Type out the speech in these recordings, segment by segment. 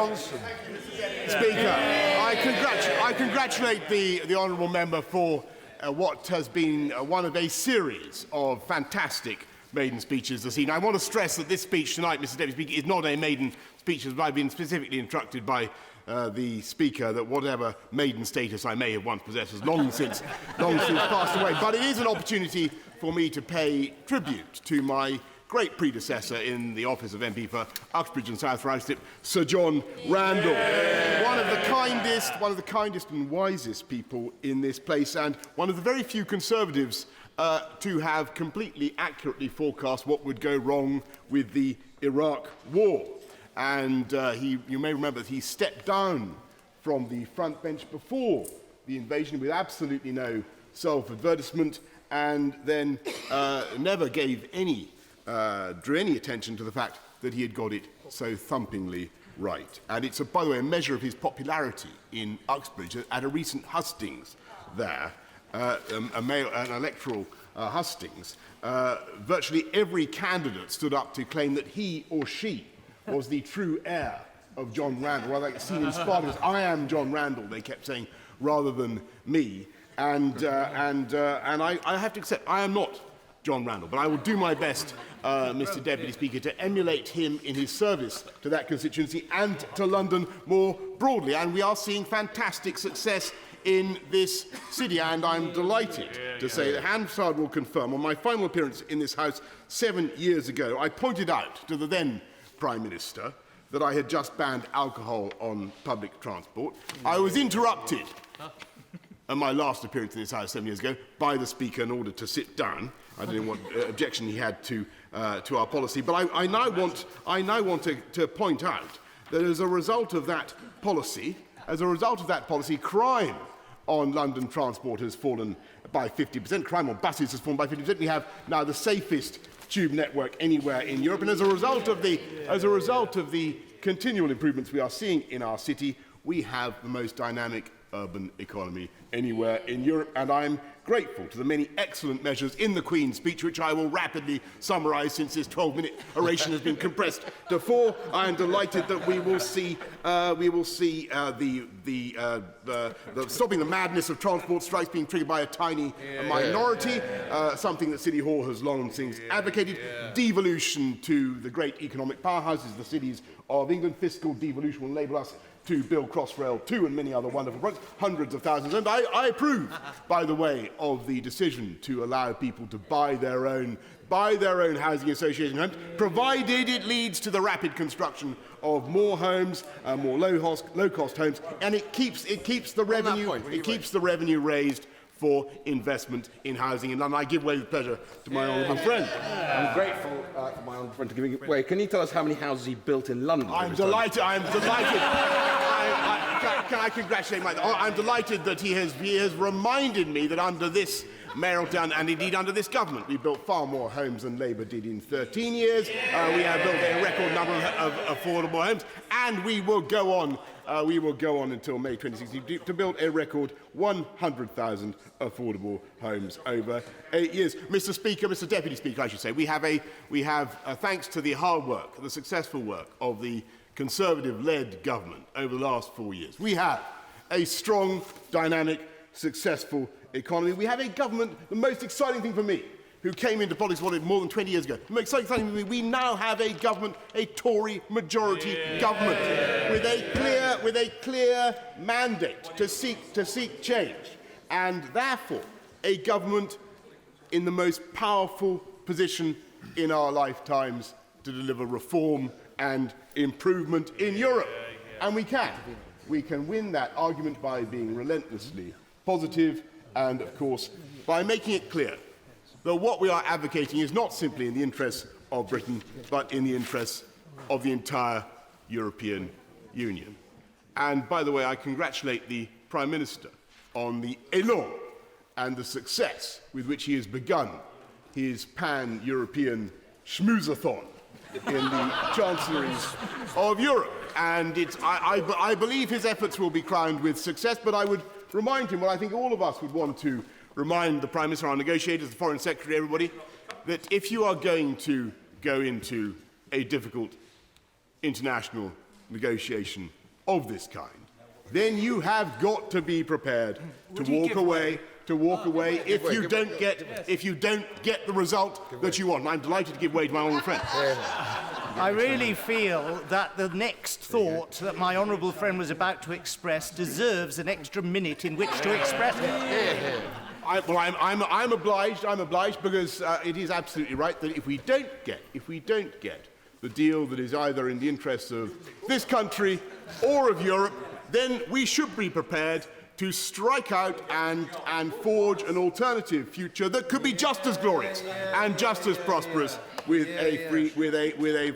Johnson. Speaker, I congratulate the honourable member for what has been one of a series of fantastic maiden speeches this evening. I want to stress that this speech tonight, Mr. Deputy Speaker, is not a maiden speech, as I've been specifically instructed by the Speaker that whatever maiden status I may have once possessed has long since passed away. But it is an opportunity for me to pay tribute to my great predecessor in the office of MP for Uxbridge and South Ruislip, Sir John Randall. One of the kindest and wisest people in this place, and one of the very few Conservatives to have completely accurately forecast what would go wrong with the Iraq War. And you may remember that he stepped down from the front bench before the invasion with absolutely no self-advertisement, and then never gave drew any attention to the fact that he had got it so thumpingly right. And it's, by the way, a measure of his popularity in Uxbridge. At a recent hustings there, an electoral hustings, virtually every candidate stood up to claim that he or she was the true heir of John Randall. Rather like seen in Spartacus, I am John Randall, they kept saying, rather than me. And I have to accept, I am not John Randall, but I will do my best, Mr. Deputy Speaker, to emulate him in his service to that constituency and to London more broadly. And we are seeing fantastic success in this city, and I'm delighted to say that Hansard will confirm, on my final appearance in this House 7 years ago, I pointed out to the then Prime Minister that I had just banned alcohol on public transport. I was interrupted at my last appearance in this House 7 years ago by the Speaker in order to sit down. I don't know what objection he had to our policy, but I now want to point out that as a result of that policy, crime on London transport has fallen by 50%. Crime on buses has fallen by 50%. We have now the safest tube network anywhere in Europe, and as a result of the continual improvements we are seeing in our city, we have the most dynamic urban economy anywhere in Europe, and I'm grateful to the many excellent measures in the Queen's speech, which I will rapidly summarise since this 12-minute oration has been compressed to 4. I am delighted that we will see stopping the madness of transport strikes being triggered by a tiny minority, something that City Hall has long since advocated. Devolution to the great economic powerhouses, the cities of England. Fiscal devolution will enable us to build Crossrail 2 and many other wonderful projects, hundreds of thousands. And I approve, by the way, of the decision to allow people to buy their own housing association homes, provided it leads to the rapid construction of more homes, more low-cost homes, and it keeps the revenue raised for investment in housing in London. I give way with pleasure to my honourable friend. I'm grateful for my honourable friend to giving it way. Can you tell us how many houses he built in London? I'm delighted. Can I congratulate Mike? I'm delighted that he has reminded me that under this mayoral town, and indeed under this government, we built far more homes than Labour did in 13 years. We have built a record number of affordable homes, and we will go on until May 2016 to build a record 100,000 affordable homes over 8 years. Mr. Deputy Speaker, I should say, we have thanks to the hard work, the successful work of the Conservative-led government over the last 4 years, we have a strong, dynamic, successful economy. We have a government, the most exciting thing for me, who came into politics more than 20 years ago. The most exciting thing for me, we now have a government, a Tory majority government, with a clear mandate to seek change, and therefore a government in the most powerful position in our lifetimes to deliver reform and improvement in Europe. And we can win that argument by being relentlessly positive and, of course, by making it clear that what we are advocating is not simply in the interests of Britain, but in the interests of the entire European Union. And, by the way, I congratulate the Prime Minister on the élan and the success with which he has begun his pan-European schmoozathon in the chancelleries of Europe. And I believe his efforts will be crowned with success, but I would remind him what I think all of us would want to remind the Prime Minister, our negotiators, the Foreign Secretary, everybody, that if you are going to go into a difficult international negotiation of this kind, then you have got to be prepared to walk away. If you don't get the result that you want. And I'm delighted to give way to my honourable friend. I really feel that the next thought that my honourable friend was about to express deserves an extra minute in which to express it. I'm obliged because it is absolutely right that if we don't get the deal that is either in the interests of this country or of Europe, then we should be prepared to strike out and forge an alternative future that could be just as glorious and just as prosperous with a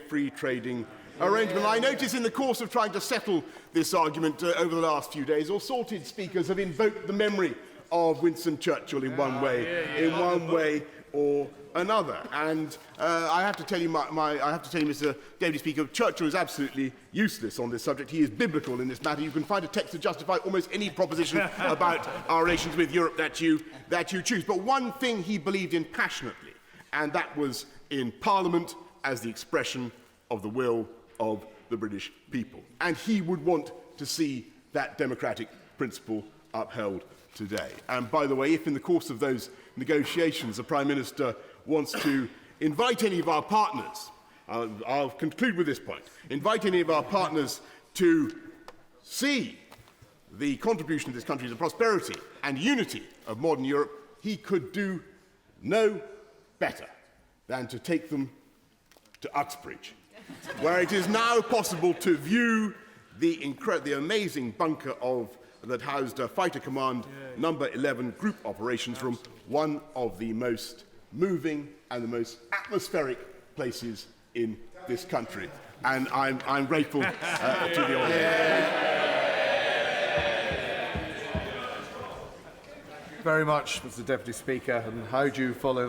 free trading arrangement. I notice in the course of trying to settle this argument over the last few days, assorted speakers have invoked the memory of Winston Churchill in one way or another. And I have to tell you, Mr. Deputy Speaker, Churchill is absolutely useless on this subject. He is biblical in this matter. You can find a text to justify almost any proposition about our relations with Europe that you choose. But one thing he believed in passionately, and that was in Parliament as the expression of the will of the British people. And he would want to see that democratic principle upheld today. And by the way, if in the course of those negotiations the Prime Minister wants to invite any of our partners, I'll conclude with this point, invite any of our partners to see the contribution of this country to the prosperity and unity of modern Europe, he could do no better than to take them to Uxbridge, where it is now possible to view the amazing bunker that housed Fighter Command Number 11 Group Operations Room, one of the most moving and the most atmospheric places in this country. And I'm grateful to the honour. Very much, Mr. Deputy Speaker. And how do you follow that?